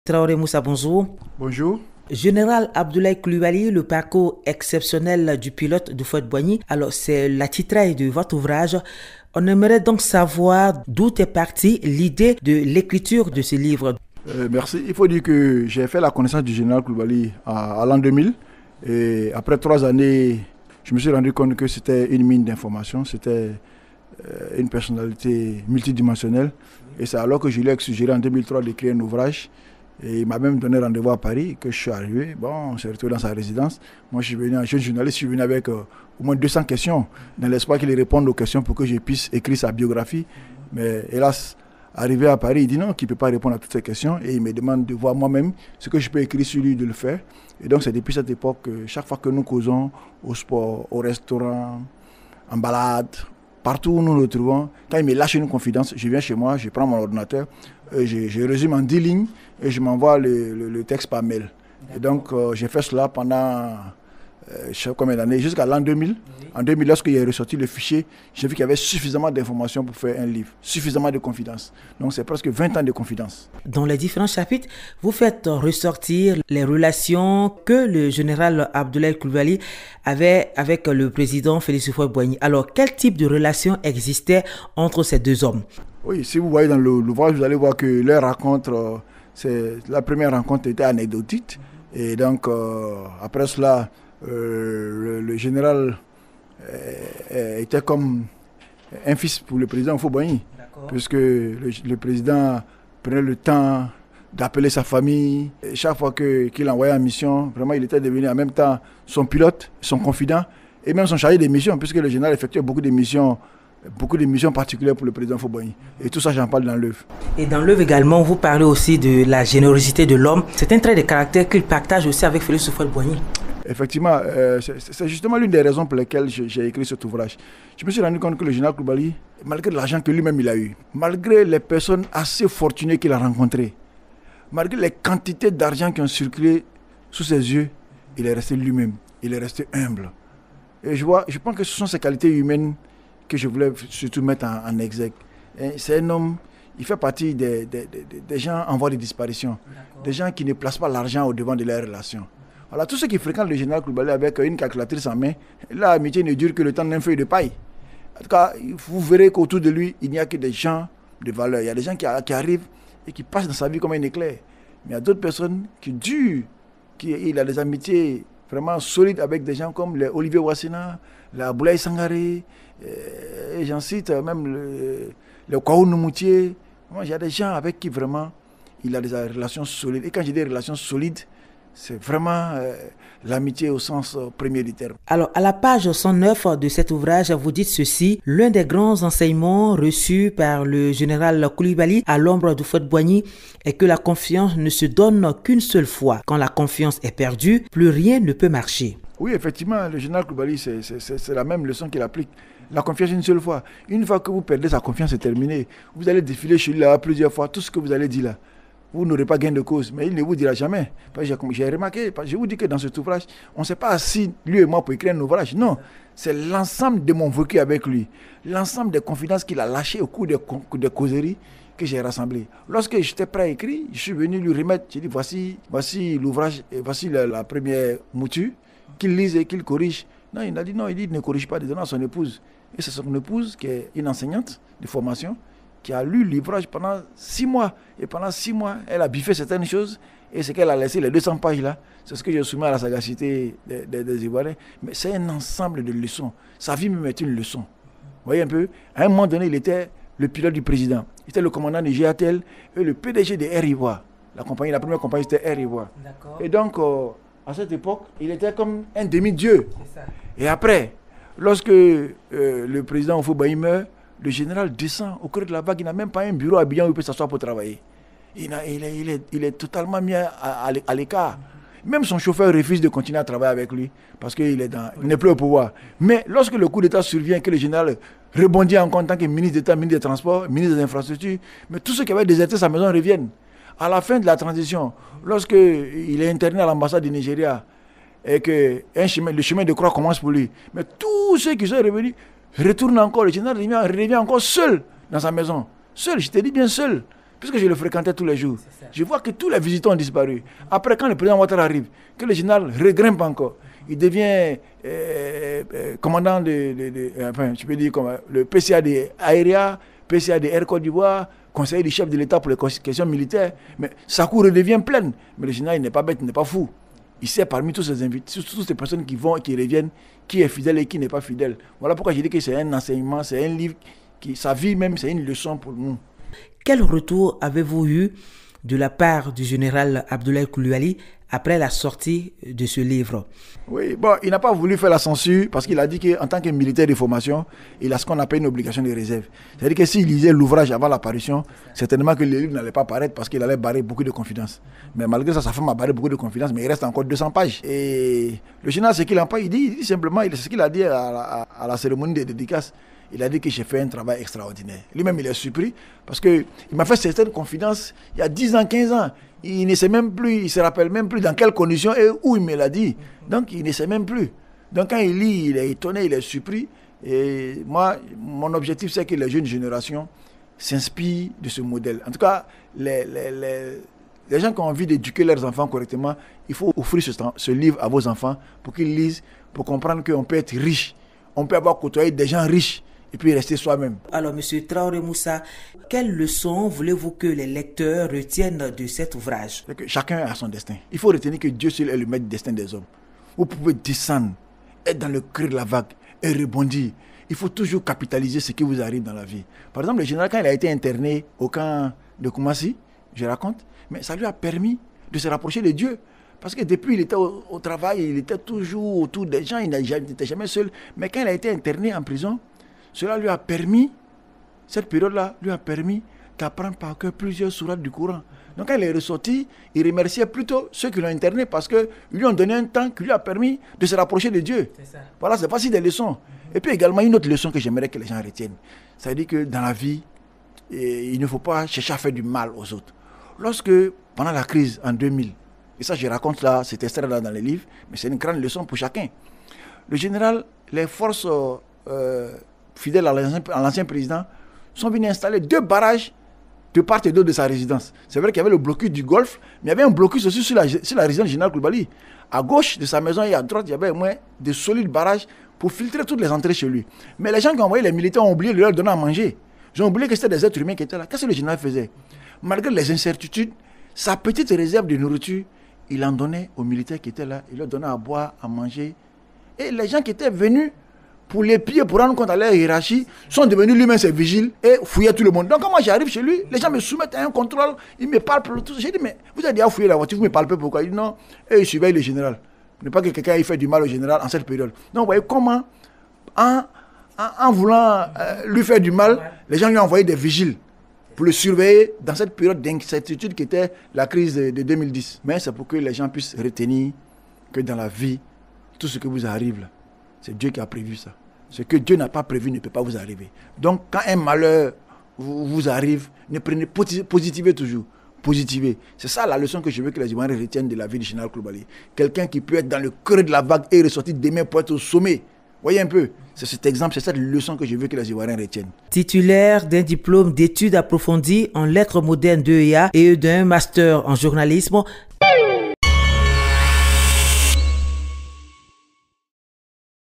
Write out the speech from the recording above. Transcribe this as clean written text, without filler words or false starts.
Traoré Moussa, bonjour. Bonjour. Général Abdoulaye Coulibaly, le parcours exceptionnel du pilote de Houphouët-Boigny. Alors, c'est la titraille de votre ouvrage. On aimerait donc savoir d'où est partie l'idée de l'écriture de ce livre. Merci. Il faut dire que j'ai fait la connaissance du général Coulibaly à l'an 2000. Et après 3 années, je me suis rendu compte que c'était une mine d'informations. C'était une personnalité multidimensionnelle. Et c'est alors que je lui ai suggéré en 2003 d'écrire un ouvrage. Et il m'a même donné rendez-vous à Paris, que je suis arrivé. Bon, on s'est retrouvé dans sa résidence. Moi, je suis venu en jeune journaliste, je suis venu avec au moins 200 questions, dans l'espoir qu'il réponde aux questions pour que je puisse écrire sa biographie. Mais hélas, arrivé à Paris, il dit non, qu'il ne peut pas répondre à toutes ces questions. Et il me demande de voir moi-même ce que je peux écrire sur lui, de le faire. Et donc, c'est depuis cette époque que chaque fois que nous causons au sport, au restaurant, en balade, partout où nous nous retrouvons, quand il me lâche une confidence, je viens chez moi, je prends mon ordinateur, je résume en 10 lignes et je m'envoie le texte par mail. Et donc, j'ai fait cela pendant je ne sais pas combien d'années, jusqu'à l'an 2000. Oui. En 2000, lorsqu'il est ressorti le fichier, j'ai vu qu'il y avait suffisamment d'informations pour faire un livre, suffisamment de confidences. Donc, c'est presque 20 ans de confidences. Dans les différents chapitres, vous faites ressortir les relations que le général Abdoulaye Coulibaly avait avec le président Félix Houphouët-Boigny. Alors, quel type de relation existait entre ces deux hommes? Oui, si vous voyez dans l'ouvrage, vous allez voir que leur rencontre, la première rencontre était anecdotique. Et donc, après cela, le général était comme un fils pour le président Houphouët-Boigny, puisque le président prenait le temps d'appeler sa famille. Et chaque fois qu'il envoyait en mission, vraiment, il était devenu en même temps son pilote, son confident et même son chargé de mission, puisque le général effectuait beaucoup de missions particulières pour le président Houphouët-Boigny. Et tout ça, j'en parle dans l'œuvre. Et dans l'œuvre également, vous parlez aussi de la générosité de l'homme. C'est un trait de caractère qu'il partage aussi avec Félix Houphouët-Boigny. Effectivement, c'est justement l'une des raisons pour lesquelles j'ai écrit cet ouvrage. Je me suis rendu compte que le général Coulibaly, malgré l'argent que lui-même il a eu, malgré les personnes assez fortunées qu'il a rencontrées, malgré les quantités d'argent qui ont circulé sous ses yeux, il est resté lui-même, il est resté humble. Et je pense que ce sont ces qualités humaines que je voulais surtout mettre en exergue. C'est un homme, il fait partie des gens en voie de disparition, des gens qui ne placent pas l'argent au devant de leurs relations. Voilà, tous ceux qui fréquentent le général Coulibaly avec une calculatrice en main, l'amitié ne dure que le temps d'un feuille de paille. En tout cas, vous verrez qu'autour de lui, il n'y a que des gens de valeur. Il y a des gens qui arrivent et qui passent dans sa vie comme un éclair. Mais il y a d'autres personnes qui durent, il a des amitiés vraiment solides avec des gens comme les Olivier Wassena, la Abdoulaye Sangaré, et j'en cite même le Kwaonou Moutier. Il y a des gens avec qui vraiment il a des relations solides. Et quand je dis relations solides, c'est vraiment l'amitié au sens premier du terme. Alors, à la page 109 de cet ouvrage, vous dites ceci: l'un des grands enseignements reçus par le général Coulibaly à l'ombre de Houphouët-Boigny est que la confiance ne se donne qu'une seule fois. Quand la confiance est perdue, plus rien ne peut marcher. Oui, effectivement, le général Coulibaly, c'est la même leçon qu'il applique. La confiance une seule fois. Une fois que vous perdez sa confiance, c'est terminé. Vous allez défiler chez lui là plusieurs fois, tout ce que vous allez dire là. Vous n'aurez pas gain de cause, mais il ne vous dira jamais. J'ai remarqué, je vous dis que dans cet ouvrage, on ne s'est pas assis, lui et moi, pour écrire un ouvrage. Non, c'est l'ensemble de mon vécu avec lui, l'ensemble des confidences qu'il a lâchées au cours des causeries que j'ai rassemblées. Lorsque j'étais prêt à écrire, je suis venu lui remettre, j'ai dit voici l'ouvrage, voici la première mouture, qu'il lise et qu'il corrige. Non, il a dit non, il ne corrige pas, il donne à son épouse. Et c'est son épouse qui est une enseignante de formation, qui a lu l'ouvrage pendant 6 mois. Et pendant 6 mois, elle a biffé certaines choses. Et ce qu'elle a laissé, les 200 pages là, c'est ce que j'ai soumis à la sagacité des Ivoiriens. Mais c'est un ensemble de leçons. Sa vie même est une leçon. Vous voyez un peu, à un moment donné, il était le pilote du président. Il était le commandant de GATL et le PDG de Air Ivoire. La première compagnie, c'était Air Ivoire. D'accord. Et donc, à cette époque, il était comme un demi-dieu. C'est ça. Et après, lorsque le président Houphouët-Boigny meurt, le général descend au cœur de la vague. Il n'a même pas un bureau à Abidjan où il peut s'asseoir pour travailler. Il est totalement mis à l'écart. Même son chauffeur refuse de continuer à travailler avec lui parce qu'il n'est plus au pouvoir. Mais lorsque le coup d'État survient, que le général rebondit encore en tant que ministre d'État, ministre des Transports, ministre des Infrastructures, mais tous ceux qui avaient déserté sa maison reviennent. À la fin de la transition, lorsqu'il est interné à l'ambassade du Nigeria et que le chemin de croix commence pour lui, mais tous ceux qui sont revenus retourne encore, le général revient encore seul dans sa maison. Seul, je te dis bien seul. puisque je le fréquentais tous les jours. Je vois que tous les visiteurs ont disparu. Après, quand le président Ouattara arrive, que le général regrimpe encore, il devient commandant enfin, je peux dire comme le PCA de Aéria, PCA de Air Côte d'Ivoire, conseiller du chef de l'État pour les questions militaires. Mais sa cour redevient pleine. Mais le général, il n'est pas bête, il n'est pas fou. Il sait parmi tous ces invités, toutes ces personnes qui vont et qui reviennent, qui est fidèle et qui n'est pas fidèle. Voilà pourquoi je dis que c'est un enseignement, c'est un livre, sa vie même, c'est une leçon pour nous. Quel retour avez-vous eu de la part du général Abdoulaye Coulibaly après la sortie de ce livre? Oui, bon, il n'a pas voulu faire la censure parce qu'il a dit qu'en tant que militaire de formation, il a ce qu'on appelle une obligation de réserve. C'est-à-dire que s'il lisait l'ouvrage avant l'apparition, certainement que le livre n'allait pas paraître parce qu'il allait barrer beaucoup de confidences. Mais malgré ça, sa femme a barré beaucoup de confidences, mais il reste encore 200 pages. Et le général, ce qu'il n'a pas, il dit simplement, c'est ce qu'il a dit à la cérémonie de dédicace. Il a dit que j'ai fait un travail extraordinaire. Lui-même, il est surpris parce qu'il m'a fait certaines confidences il y a 10 ans, 15 ans. Il ne sait même plus, il ne se rappelle même plus dans quelles conditions et où il me l'a dit. Donc, il ne sait même plus. Donc, quand il lit, il est étonné, il est surpris. Et moi, mon objectif, c'est que les jeunes générations s'inspirent de ce modèle. En tout cas, les gens qui ont envie d'éduquer leurs enfants correctement, il faut offrir ce livre à vos enfants pour qu'ils lisent, pour comprendre qu'on peut être riche. On peut avoir côtoyé des gens riches et puis rester soi-même. Alors, M. Traoré Moussa, quelles leçons voulez-vous que les lecteurs retiennent de cet ouvrage? C'est que chacun a son destin. Il faut retenir que Dieu seul est le maître du destin des hommes. Vous pouvez descendre, être dans le creux de la vague et rebondir. Il faut toujours capitaliser ce qui vous arrive dans la vie. Par exemple, le général, quand il a été interné au camp de Koumassi, je raconte, mais ça lui a permis de se rapprocher de Dieu. Parce que depuis, il était au travail, il était toujours autour des gens, il n'était jamais seul. Mais quand il a été interné en prison, cela lui a permis, cette période-là, lui a permis d'apprendre par cœur plusieurs sourates du Coran. Donc quand il est ressorti, il remerciait plutôt ceux qui l'ont interné parce qu'ils lui ont donné un temps qui lui a permis de se rapprocher de Dieu. Voilà, c'est facile des leçons. Et puis également, une autre leçon que j'aimerais que les gens retiennent. C'est-à-dire que dans la vie, il ne faut pas chercher à faire du mal aux autres. Lorsque, pendant la crise en 2000, et ça je raconte là, c'est extrait là dans les livres, mais c'est une grande leçon pour chacun. Le général, les forces fidèles à l'ancien président sont venus installer 2 barrages de part et d'autre de sa résidence. C'est vrai qu'il y avait le blocus du Golfe, mais il y avait un blocus aussi sur la résidence du général Coulibaly. À gauche de sa maison et à droite, il y avait au moins de solides barrages pour filtrer toutes les entrées chez lui. Mais les gens qui ont envoyé les militaires ont oublié de leur donner à manger. Ils ont oublié que c'était des êtres humains qui étaient là. Qu'est-ce que le général faisait? Malgré les incertitudes, sa petite réserve de nourriture, il en donnait aux militaires qui étaient là. Il leur donnait à boire, à manger. Et les gens qui étaient venus pour les piller, pour rendre compte à leur hiérarchie, sont devenus lui-même ses vigiles et fouillaient tout le monde. Donc quand moi j'arrive chez lui, les gens me soumettent à un contrôle, ils me parlent pour tout. J'ai dit, mais vous avez déjà fouillé la voiture, vous me parlez pas pourquoi? Il dit non, et il surveille le général. Ne pas que quelqu'un ait fait du mal au général en cette période. Donc vous voyez comment, en voulant lui faire du mal, les gens lui ont envoyé des vigiles pour le surveiller dans cette période d'incertitude qui était la crise de 2010. Mais c'est pour que les gens puissent retenir que dans la vie, tout ce qui vous arrive là, c'est Dieu qui a prévu ça. Ce que Dieu n'a pas prévu ne peut pas vous arriver. Donc, quand un malheur vous arrive, ne prenez positivez toujours. Positivez. C'est ça la leçon que je veux que les Ivoiriens retiennent de la vie du général Coulibaly. Quelqu'un qui peut être dans le creux de la vague et ressortir demain pour être au sommet. Voyez un peu, c'est cet exemple, c'est cette leçon que je veux que les Ivoiriens retiennent. Titulaire d'un diplôme d'études approfondies en lettres modernes d'EEA et d'un master en journalisme,